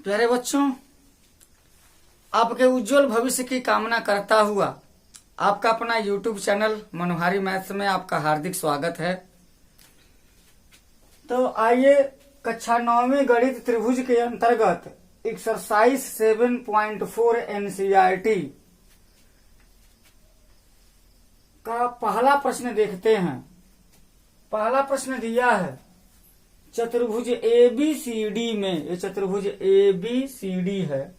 प्यारे बच्चों, आपके उज्जवल भविष्य की कामना करता हुआ आपका अपना YouTube चैनल मनोहारी मैथ्स में आपका हार्दिक स्वागत है। तो आइए कक्षा 9वीं गणित त्रिभुज के अंतर्गत एक्सरसाइज 7.4 NCERT का पहला प्रश्न देखते हैं। पहला प्रश्न दिया है चतुर्भुज ABCD में, ये चतुर्भुज ABCD है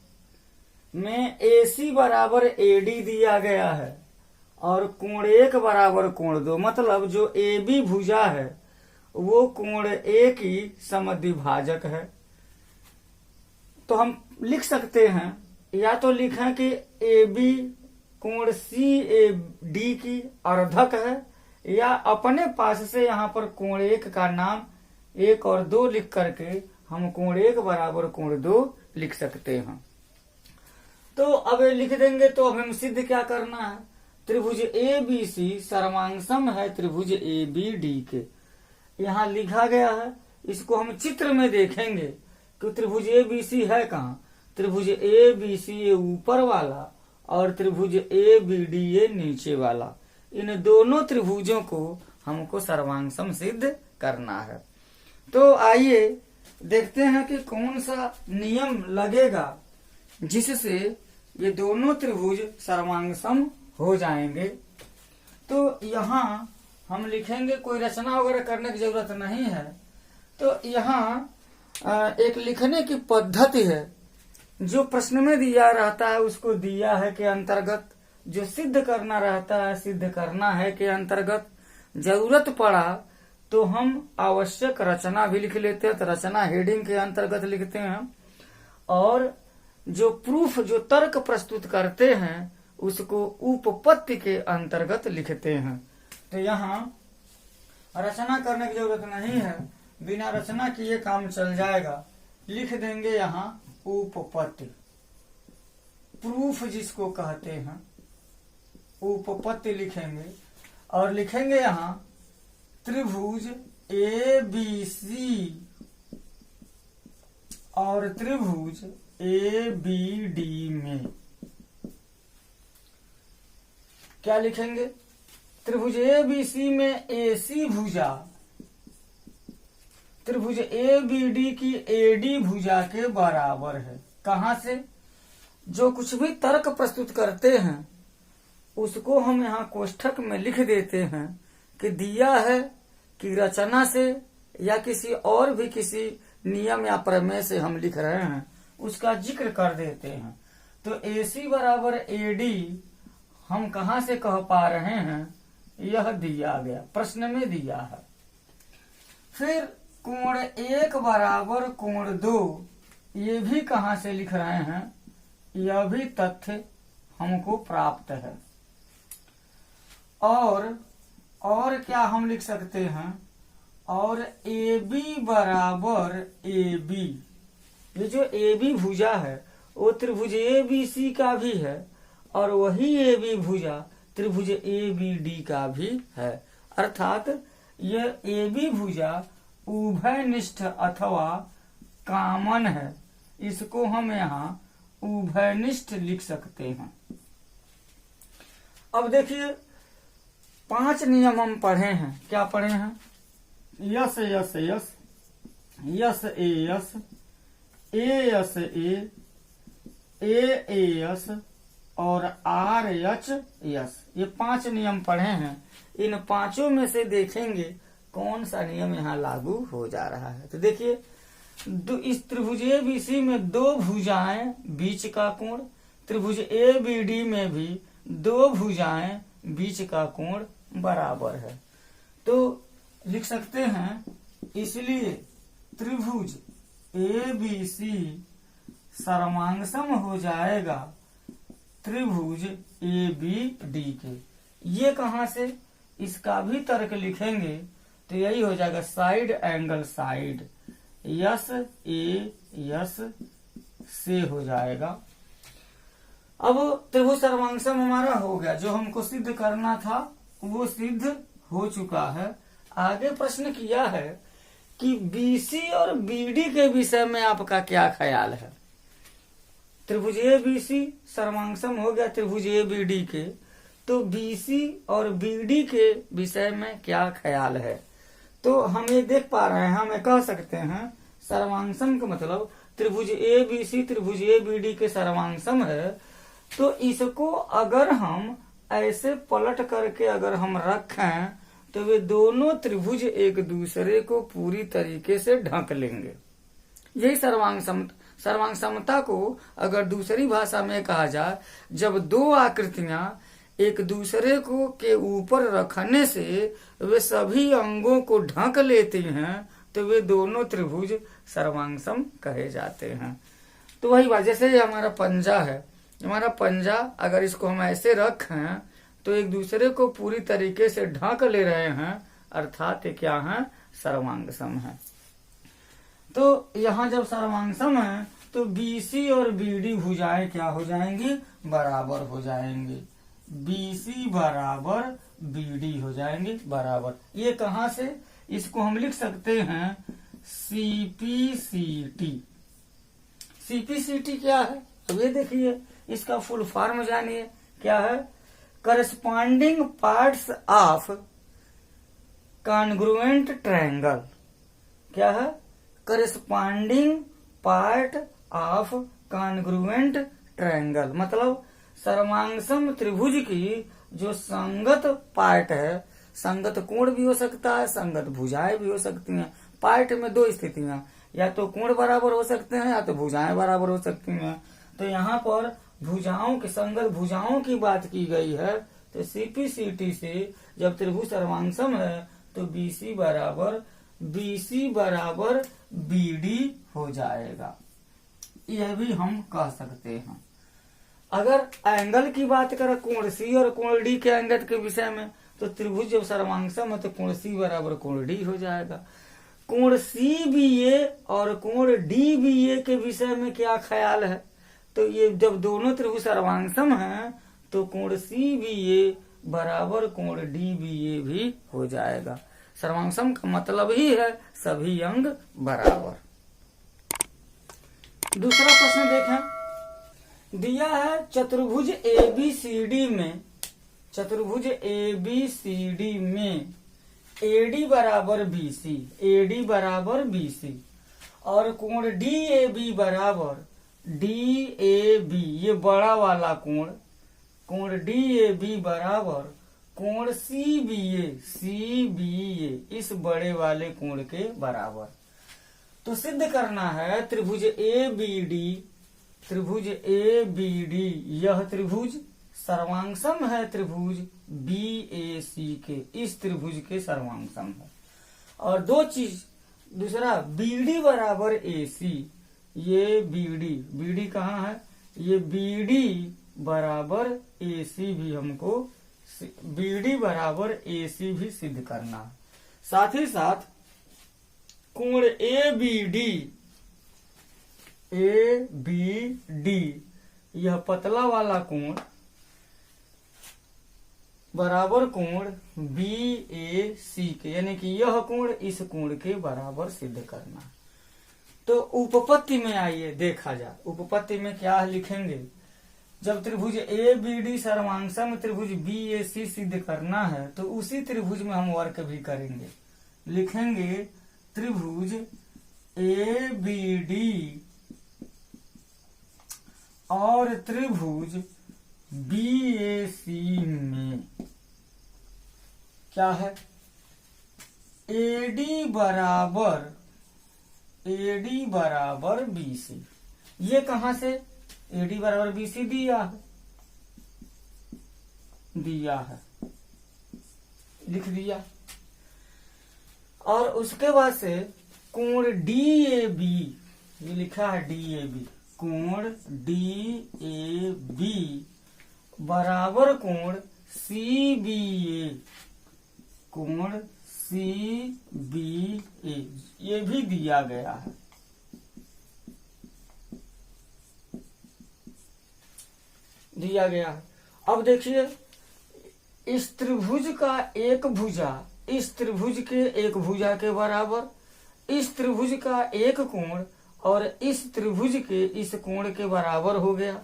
में AC बराबर AD दिया गया है और कोण 1 बराबर कोण 2, मतलब जो AB भुजा है वो कोण A की समद्विभाजक है। तो हम लिख सकते हैं, या तो लिखें कि AB कोण CAD की अर्धक है, या अपने पास से यहाँ पर कोण 1 का नाम 1 और 2 लिख करके हम कोण 1 बराबर कोण 2 लिख सकते हैं। तो अब लिख देंगे तो अब हम सिद्ध क्या करना है, त्रिभुज ABC सर्वांगसम है त्रिभुज ABD के। यहाँ लिखा गया है, इसको हम चित्र में देखेंगे कि त्रिभुज ABC है कहाँ। त्रिभुज ABC ये ऊपर वाला और त्रिभुज ABD ये नीचे वाला, इन दोनों त्रिभुजों को हमको सर्वांगसम सिद्ध करना है। तो आइए देखते हैं कि कौन सा नियम लगेगा जिससे ये दोनों त्रिभुज सर्वांगसम हो जाएंगे। तो यहाँ हम लिखेंगे, कोई रचना वगैरह करने की जरूरत नहीं है। तो यहाँ एक लिखने की पद्धति है, जो प्रश्न में दिया रहता है उसको दिया है के अंतर्गत, जो सिद्ध करना रहता है सिद्ध करना है के अंतर्गत। जरूरत पड़ा तो हम आवश्यक रचना भी लिख लेते हैं, तो रचना हेडिंग के अंतर्गत लिखते हैं, और जो प्रूफ जो तर्क प्रस्तुत करते हैं उसको उपपत्ति के अंतर्गत लिखते हैं। तो यहाँ रचना करने की जरूरत नहीं है, बिना रचना किए काम चल जाएगा। लिख देंगे यहाँ उपपत्ति, प्रूफ जिसको कहते हैं, उपपत्ति लिखेंगे और लिखेंगे यहाँ त्रिभुज ABC और त्रिभुज ABD में क्या लिखेंगे, त्रिभुज ABC में AC भुजा त्रिभुज ABD की AD भुजा के बराबर है। कहाँ से? जो कुछ भी तर्क प्रस्तुत करते हैं उसको हम यहाँ कोष्ठक में लिख देते हैं कि दिया है कि रचना से या किसी और भी किसी नियम या प्रमेय से हम लिख रहे हैं उसका जिक्र कर देते हैं। तो AC बराबर AD हम कहाँ से कह पा रहे हैं, यह दिया गया, प्रश्न में दिया है। फिर कोण 1 बराबर कोण 2, ये भी कहाँ से लिख रहे हैं, यह भी तथ्य हमको प्राप्त है। और क्या हम लिख सकते हैं, और AB बराबर AB, ये जो AB भुजा है वो त्रिभुज ABC का भी है और वही AB भुजा त्रिभुज ABD का भी है। अर्थात यह AB भुजा उभयनिष्ठ अथवा कॉमन है, इसको हम यहाँ उभयनिष्ठ लिख सकते हैं। अब देखिए 5 नियम हम पढ़े हैं। क्या पढ़े हैं? यस यस यस, यस ए यस, ए यस ए यस और आर यच यस, ये 5 नियम पढ़े हैं। इन 5 में से देखेंगे कौन सा नियम यहाँ लागू हो जा रहा है। तो देखिए इस त्रिभुज ABC में 2 भुजाएं बीच का कोण, त्रिभुज ABD में भी 2 भुजाएं बीच का कोण बराबर है। तो लिख सकते हैं, इसलिए त्रिभुज ABC सर्वांगसम हो जाएगा त्रिभुज ABD के। ये कहाँ से, इसका भी तर्क लिखेंगे तो यही हो जाएगा साइड एंगल साइड, यस ए यस से हो जाएगा। अब त्रिभुज सर्वांगसम हमारा हो गया, जो हमको सिद्ध करना था वो सिद्ध हो चुका है। आगे प्रश्न किया है कि BC और BD के विषय में आपका क्या ख्याल है। त्रिभुज ए बी सी सर्वांग हो गया त्रिभुज ए बी डी के, तो बी सी और बी डी के विषय में क्या ख्याल है। तो हम ये देख पा रहे हैं, हमें कह सकते हैं सर्वांग का मतलब त्रिभुज ए बी सी त्रिभुज ए बी डी के सर्वांग है। तो इसको अगर हम ऐसे पलट करके अगर हम रखें तो वे दोनों त्रिभुज एक दूसरे को पूरी तरीके से ढक लेंगे। यही सर्वांग समता को अगर दूसरी भाषा में कहा जाए, जब दो आकृतियां एक दूसरे को के ऊपर रखने से वे सभी अंगों को ढक लेती हैं तो वे दोनों त्रिभुज सर्वांग सम कहे जाते हैं। तो वही बात, जैसे ये हमारा पंजा है, हमारा पंजा अगर इसको हम ऐसे रखें तो एक दूसरे को पूरी तरीके से ढक ले रहे हैं, अर्थात ये क्या है, सर्वांग सम है। तो यहाँ जब सर्वांग सम है तो बीसी और बीडी भुजाएं क्या हो जाएंगी, बराबर हो जाएंगी। बीसी बराबर बीडी हो जाएंगी बराबर। ये कहाँ से, इसको हम लिख सकते हैं सीपीसीटी। सीपीसीटी क्या है, अब ये देखिए इसका फुल फॉर्म जानिए क्या है, corresponding parts of congruent triangle. क्या है, corresponding part of congruent triangle, मतलब सर्वांगसम त्रिभुज की जो संगत पार्ट है, संगत कोण भी हो सकता है, संगत भुजाएं भी हो सकती हैं। पार्ट में दो स्थितियां, या तो कोण बराबर हो सकते हैं या तो भुजाएं बराबर हो सकती हैं। तो यहाँ पर भुजाओं की संगत भुजाओं की बात की गई है। तो सीपीसीटी से जब त्रिभुज सर्वांगसम है तो बीसी बराबर बीडी हो जाएगा, यह भी हम कह सकते हैं। अगर एंगल की बात करें कोण सी और कोण डी के एंगल के विषय में, तो त्रिभुज जब सर्वांगसम है तो कोण सी बराबर कोण डी हो जाएगा। कोण सी बी ए और कोण डी बी ए के विषय में क्या ख्याल है, तो ये जब दोनों त्रिभुज सर्वांगसम हैं तो कोण सी बी ए बराबर कोण डी बी ए भी हो जाएगा। सर्वांगसम का मतलब ही है सभी अंग बराबर। दूसरा प्रश्न देखें, दिया है चतुर्भुज एबीसीडी में, चतुर्भुज एबीसीडी में एडी बराबर बीसी, एडी बराबर बीसी और कोण डीएबी बराबर डीएबी, ये बड़ा वाला कोण, कोण डीएबी बराबर कोण सीबीए, सीबीए इस बड़े वाले कोण के बराबर। तो सिद्ध करना है त्रिभुज एबीडी, त्रिभुज एबीडी यह त्रिभुज सर्वांगसम है त्रिभुज बीएसी के, इस त्रिभुज के सर्वांगसम है। और दो चीज, दूसरा बीडी बराबर एसी, ये बीडी, बीडी कहाँ है, ये बीडी बराबर एसी भी हमको, बीडी बराबर एसी भी सिद्ध करना है। साथ ही साथ कोण एबीडी, एबीडी यह पतला वाला कोण बराबर कोण बीएसी के, यानी कि यह कोण इस कोण के बराबर सिद्ध करना। तो उपपत्ति में आइए देखा जाए, उपपत्ति में क्या लिखेंगे, जब त्रिभुज एबीडी सर्वांगसम त्रिभुज बीएसी सिद्ध करना है तो उसी त्रिभुज में हम वर्क भी करेंगे। लिखेंगे त्रिभुज एबीडी और त्रिभुज बीएसी में क्या है, एडी बराबर बीसी। ये कहां से, एडी बराबर बीसी दिया है, लिख दिया। और उसके बाद से कोण डीएबी, ये लिखा है डीएबी, कोण डीएबी बराबर कोण सीबीए, कोण सीबीए ये भी दिया गया है। दिया गया है। अब देखिए इस त्रिभुज का एक भुजा इस त्रिभुज के एक भुजा के बराबर, इस त्रिभुज का एक कोण और इस त्रिभुज के इस कोण के बराबर हो गया।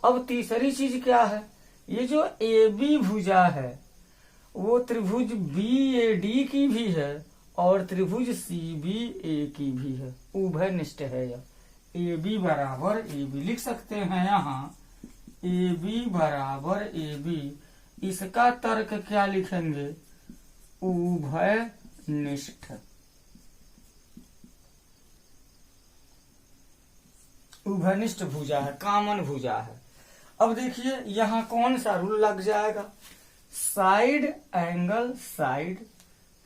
अब तीसरी चीज क्या है, ये जो ए बी भुजा है वो त्रिभुज बी ए डी की भी है और त्रिभुज सी बी ए की भी है, उभयनिष्ठ है यह। ए बी बराबर ए बी लिख सकते हैं यहाँ, ए बी बराबर ए बी। इसका तर्क क्या लिखेंगे, उभयनिष्ठ। उभयनिष्ठ भुजा है, कॉमन भुजा है। अब देखिए यहाँ कौन सा रूल लग जाएगा, side angle side,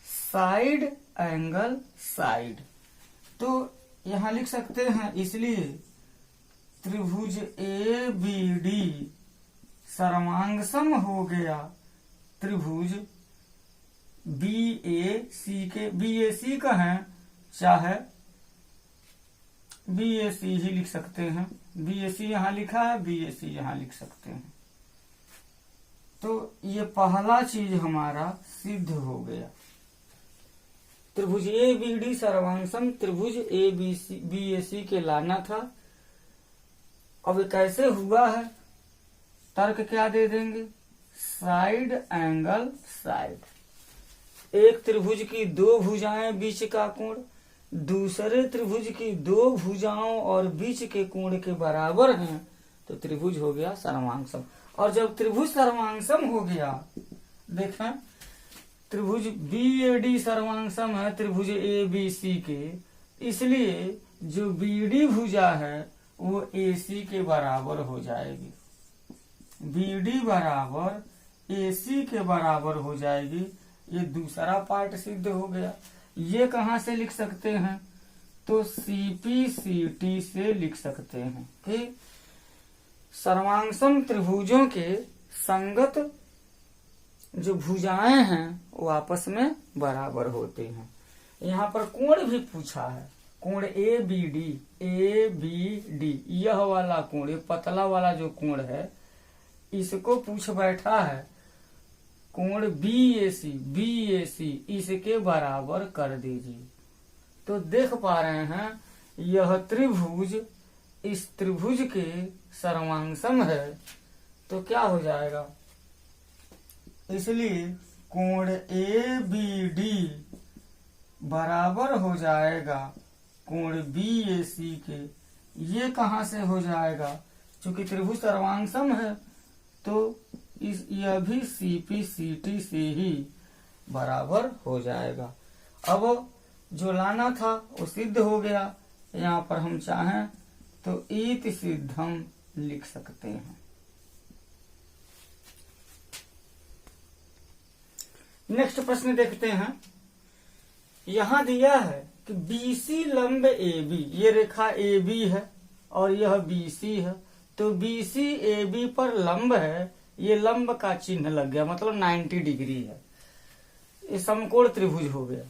side angle side. तो यहाँ लिख सकते हैं, इसलिए त्रिभुज ए बी डी सर्वांगसम हो गया त्रिभुज बी ए सी के। बी ए सी का है, चाहे बी ए सी ही लिख सकते हैं, बी ए सी यहाँ लिखा है, बी ए सी यहाँ लिख सकते हैं। तो ये पहला चीज हमारा सिद्ध हो गया, त्रिभुज ए बी डी सर्वांगसम त्रिभुज ए बी ए सी के लाना था। अब कैसे हुआ है, तर्क क्या दे देंगे, साइड एंगल साइड। एक त्रिभुज की दो भुजाएं बीच का कोण दूसरे त्रिभुज की दो भुजाओं और बीच के कोण के बराबर हैं, तो त्रिभुज हो गया सर्वांगसम। और जब त्रिभुज सर्वांगसम हो गया, देखें त्रिभुज बी ए डी सर्वांगसम है त्रिभुज ए बी सी के, इसलिए जो बी डी भुजा है वो ए सी के बराबर हो जाएगी, बी डी बराबर ए सी के बराबर हो जाएगी। ये दूसरा पार्ट सिद्ध हो गया। ये कहाँ से लिख सकते हैं, तो सीपी सी टी से लिख सकते हैं कि सर्वांगसम त्रिभुजों के संगत जो भुजाएं हैं वो आपस में बराबर होते हैं। यहाँ पर कोण भी पूछा है, कोण ए बी डी, यह वाला कोण, ये पतला वाला जो कोण है इसको पूछ बैठा है, कोण बी ए सी इसके बराबर कर दीजिए। तो देख पा रहे हैं यह त्रिभुज इस त्रिभुज के सर्वांगसम है, तो क्या हो जाएगा, इसलिए कोण ए बी डी बराबर हो जाएगा कोण बी ए सी के। ये कहाँ से हो जाएगा, क्योंकि त्रिभुज सर्वांगसम है तो यह भी सीपी सीटी से ही बराबर हो जाएगा। अब जो लाना था वो सिद्ध हो गया। यहाँ पर हम चाहें तो इति सिद्धम लिख सकते हैं। नेक्स्ट प्रश्न देखते हैं। यहां दिया है कि बीसी लंब ए बी, ये रेखा ए बी है और यह बीसी है, तो बीसी ए बी पर लंब है, ये लंब का चिन्ह लग गया, मतलब 90 डिग्री है, ये समकोण त्रिभुज हो गया।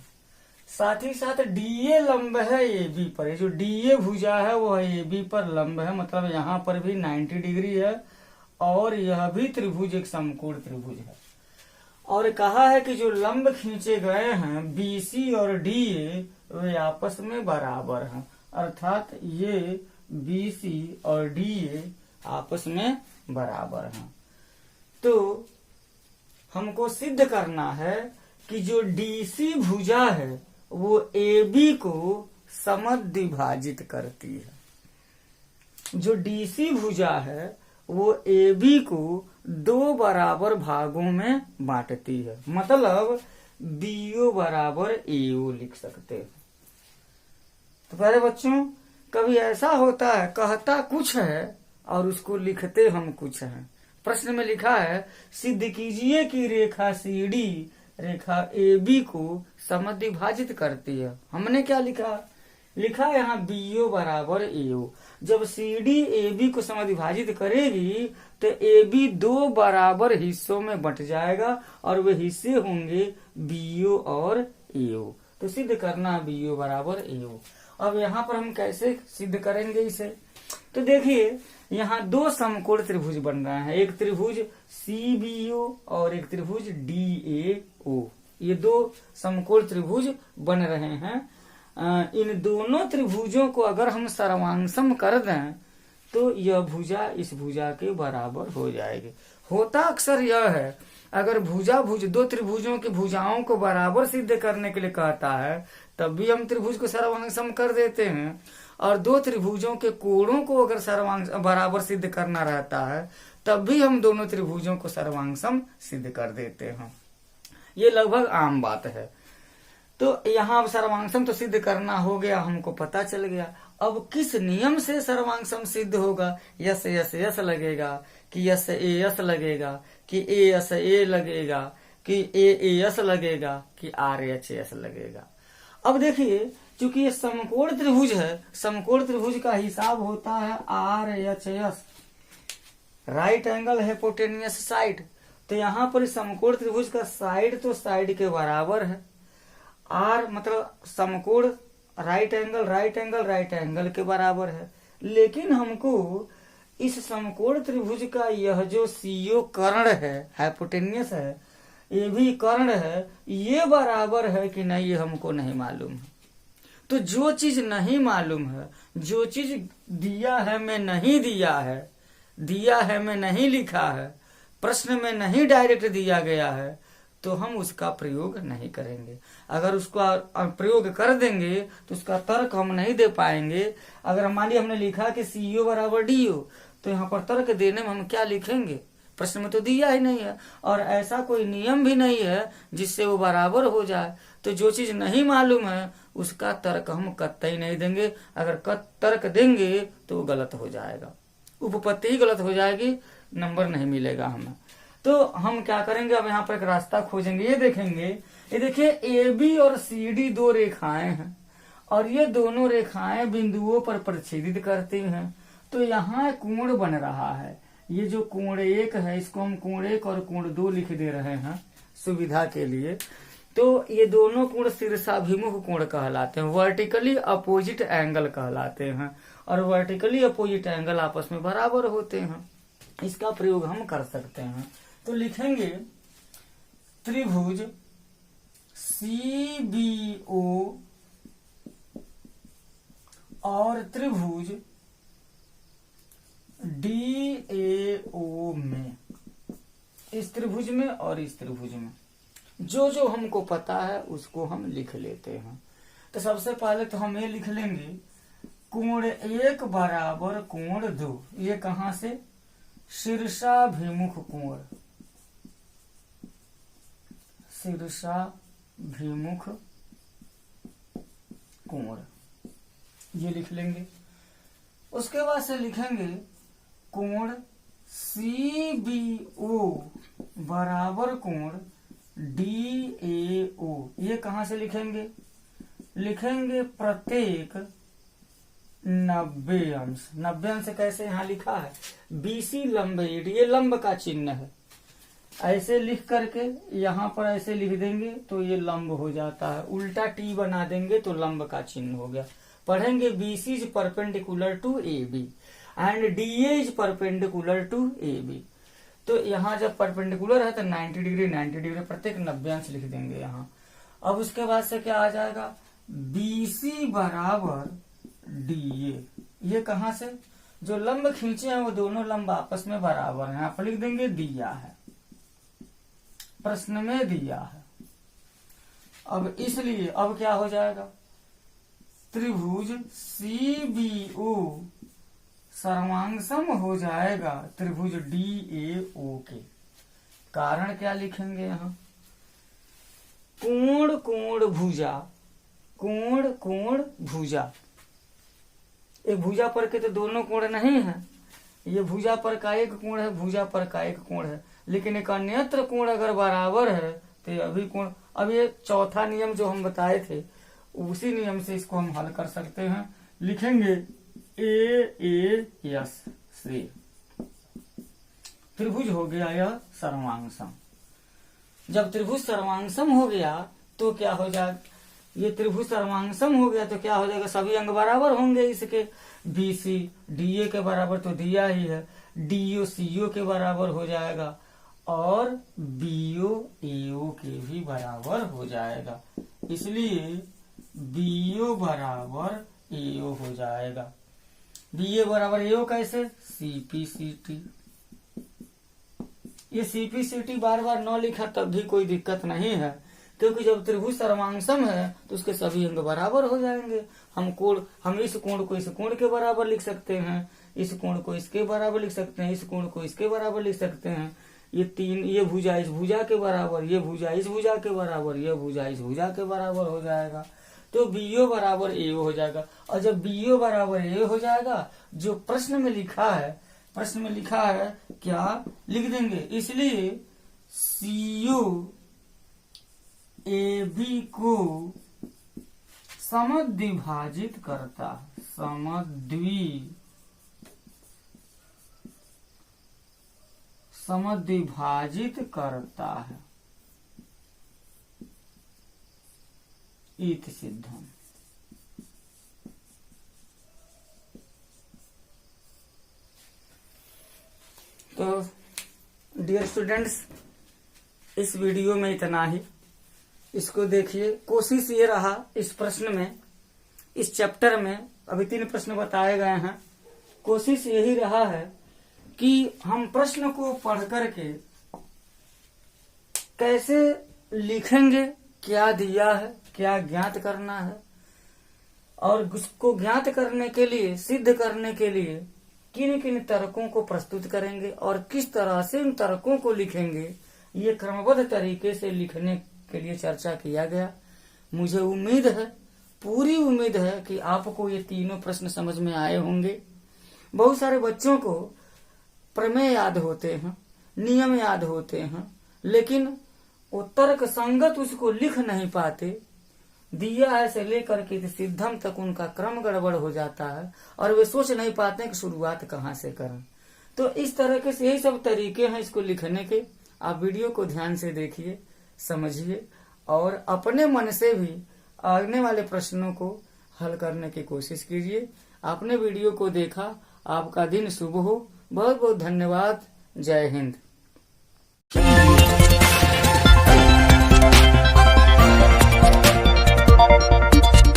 साथ ही साथ डीए लंब है ए बी पर, ये जो डीए भुजा है वो ए बी पर लंब है, मतलब यहाँ पर भी 90 डिग्री है और यह भी त्रिभुज एक समकोण त्रिभुज है। और कहा है कि जो लंब खींचे गए हैं बीसी और डीए वे आपस में बराबर हैं, अर्थात ये बीसी और डीए आपस में बराबर हैं। तो हमको सिद्ध करना है कि जो डीसी भुजा है वो AB को समद्विभाजित करती है। जो डीसी भुजा है वो AB को दो बराबर भागों में बांटती है, मतलब BO बराबर AO लिख सकते हैं। तो प्यारे बच्चों, कभी ऐसा होता है कहता कुछ है और उसको लिखते हम कुछ हैं। प्रश्न में लिखा है सिद्ध कीजिए कि रेखा CD रेखा AB को समद्विभाजित करती है। हमने क्या लिखा, लिखा यहाँ BO बराबर AO। जब CD AB को समद्विभाजित करेगी तो AB दो बराबर हिस्सों में बंट जाएगा और वे हिस्से होंगे BO और AO। तो सिद्ध करना BO बराबर AO। अब यहाँ पर हम कैसे सिद्ध करेंगे इसे, तो देखिए यहाँ दो समकोण त्रिभुज बन रहे हैं, एक त्रिभुज CBO और एक त्रिभुज DAO। ये दो समकोण त्रिभुज बन रहे हैं। इन दोनों त्रिभुजों को अगर हम सर्वांगसम कर दें तो यह भुजा इस भुजा के बराबर हो जाएगी। होता अक्सर यह है, अगर दो त्रिभुजों की भुजाओं को बराबर सिद्ध करने के लिए कहता है तब भी हम त्रिभुज को सर्वांगसम कर देते हैं, और दो त्रिभुजों के कोणों को अगर बराबर सिद्ध करना रहता है तब भी हम दोनों त्रिभुजों को सर्वांगसम सिद्ध कर देते हैं। ये लगभग आम बात है। तो यहाँ सर्वांगसम तो सिद्ध करना हो गया, हमको पता चल गया। अब किस नियम से सर्वांगसम सिद्ध होगा? यस यस यस लगेगा कि यस ए यस लगेगा कि ए यस ए लगेगा कि ए यस लगेगा कि आर एच एस लगेगा। अब देखिए, चूंकि ये समकोण त्रिभुज है, समकोण त्रिभुज का हिसाब होता है R H S, right angle hypotenuse side. तो यहाँ पर समकोण त्रिभुज का साइड तो साइड के बराबर है, आर मतलब समकोण राइट एंगल के बराबर है। लेकिन हमको इस समकोण त्रिभुज का यह जो सीओ कर्ण है, हाइपोटेन्यूस है, ये भी कर्ण है, ये बराबर है कि नहीं ये हमको नहीं मालूम है। तो जो चीज नहीं मालूम है, जो चीज दिया है में नहीं दिया है में नहीं लिखा है, प्रश्न में नहीं डायरेक्ट दिया गया है, तो हम उसका प्रयोग नहीं करेंगे। अगर उसका प्रयोग कर देंगे तो उसका तर्क हम नहीं दे पाएंगे। अगर मान लीजिए हमने लिखा कि सीओ बराबर डीओ, तो यहाँ पर तर्क देने में हम क्या लिखेंगे? प्रश्न में तो दिया ही नहीं है, और ऐसा कोई नियम भी नहीं है जिससे वो बराबर हो जाए। तो जो चीज नहीं मालूम है उसका तर्क हम कतई नहीं देंगे। अगर तर्क देंगे तो वो गलत हो जाएगा, उपपत्ति ही गलत हो जाएगी, नंबर नहीं मिलेगा हमें। तो हम क्या करेंगे, अब यहाँ पर एक रास्ता खोजेंगे। ये देखेंगे, ये देखिए ए बी और सी डी दो रेखाएं हैं, और ये दोनों रेखाएं बिंदुओं पर प्रतिच्छेदित करती हैं। तो यहाँ कोण बन रहा है। ये जो कोण 1 है इसको हम कोण 1 और कोण 2 लिख दे रहे हैं सुविधा के लिए। तो ये दोनों कोण शीर्षाभिमुख कोण कहलाते हैं, वर्टिकली अपोजिट एंगल कहलाते हैं, और वर्टिकली अपोजिट एंगल आपस में बराबर होते हैं। इसका प्रयोग हम कर सकते हैं। तो लिखेंगे त्रिभुज CBO और त्रिभुज DAO में, इस त्रिभुज में और इस त्रिभुज में जो जो हमको पता है उसको हम लिख लेते हैं। तो सबसे पहले तो हम ये लिख लेंगे कोण 1 बराबर कोण 2। ये कहां से? शीर्षाभिमुख कोण, शीर्षाभिमुख कोण, ये लिख लेंगे। उसके बाद से लिखेंगे कोण CBO बराबर कोण DAO। ये कहां से लिखेंगे? लिखेंगे प्रत्येक 90 अंश। 90 अंश कैसे यहाँ लिखा है? BC लंब, ये लंब का चिन्ह है। ऐसे लिख करके यहाँ पर ऐसे लिख देंगे तो ये लंब हो जाता है, उल्टा T बना देंगे तो लंब का चिन्ह हो गया। पढ़ेंगे BC is perpendicular to AB and DA is perpendicular to AB। तो यहाँ जब परपेंडिकुलर है तो 90 डिग्री प्रत्येक 90 अंश लिख देंगे यहाँ। अब उसके बाद से क्या आ जाएगा? BC बराबर DA। ये कहां से? जो लंब खींचे हैं वो दोनों लंब आपस में बराबर हैं। यहाँ पर लिख देंगे दिया है, प्रश्न में दिया है। अब इसलिए अब क्या हो जाएगा? त्रिभुज CBO सर्वांगसम हो जाएगा त्रिभुज DAO के। कारण क्या लिखेंगे यहाँ? कोण कोण भुजा, कोण कोण भुजा। एक भुजा पर के तो दोनों कोण नहीं है, ये भुजा पर का एक कोण है, भुजा पर का एक कोण है, लेकिन एक अन्यत्र कोण अगर बराबर है तो ये अभी कोण। अब ये चौथा नियम जो हम बताए थे उसी नियम से इसको हम हल कर सकते हैं। लिखेंगे AAS से त्रिभुज हो गया यह सर्वांगसम। जब त्रिभुज सर्वांगसम हो गया तो क्या हो जाएगा? ये त्रिभुज सर्वांगसम हो गया तो क्या हो जाएगा? सभी अंग बराबर होंगे इसके। BC DA के बराबर तो दिया ही है, DO CO के बराबर हो जाएगा, और BO AO के भी बराबर हो जाएगा। इसलिए BO बराबर AO हो जाएगा। BA बराबर AO कैसे? CPCT। ये CPCT बार बार न लिखा तब भी कोई दिक्कत नहीं है, क्योंकि जब त्रिभुज सर्वांगसम है तो उसके सभी अंग बराबर हो जाएंगे। हम इस कोण को इस कोण के बराबर लिख सकते हैं, इस कोण को इसके बराबर लिख सकते हैं, इस कोण को इसके बराबर लिख सकते हैं। ये भुजा इस भुजा के बराबर, ये भुजा इस भुजा के बराबर, ये भुजा इस भुजा के बराबर हो जाएगा। तो BO बराबर AO हो जाएगा। और जब BO बराबर AO हो जाएगा, जो प्रश्न में लिखा है क्या लिख देंगे? इसलिए CO AB को समद्विभाजित करता है, समद्विभाजित करता है। इति सिद्धम। तो डियर स्टूडेंट्स, इस वीडियो में इतना ही। इसको देखिए, कोशिश ये रहा इस प्रश्न में, इस चैप्टर में अभी 3 प्रश्न बताए गए हैं। कोशिश यही रहा है कि हम प्रश्न को पढ़ करके कैसे लिखेंगे, क्या दिया है, क्या ज्ञात करना है, और उसको ज्ञात करने के लिए, सिद्ध करने के लिए किन किन तर्कों को प्रस्तुत करेंगे और किस तरह से उन तर्कों को लिखेंगे, ये क्रमबद्ध तरीके से लिखने के लिए चर्चा किया गया। मुझे उम्मीद है, पूरी उम्मीद है कि आपको ये तीनों प्रश्न समझ में आए होंगे। बहुत सारे बच्चों को प्रमेय याद होते हैं, नियम याद होते हैं, लेकिन वो तर्क संगत उसको लिख नहीं पाते। दिया है से लेकर के सिद्धम तक उनका क्रम गड़बड़ हो जाता है और वे सोच नहीं पाते कि शुरुआत कहाँ से करें। तो इस तरह के यही सब तरीके हैं इसको लिखने के। आप वीडियो को ध्यान से देखिए, समझिए और अपने मन से भी आने वाले प्रश्नों को हल करने की कोशिश कीजिए। आपने वीडियो को देखा, आपका दिन शुभ हो। बहुत बहुत धन्यवाद। जय हिंद।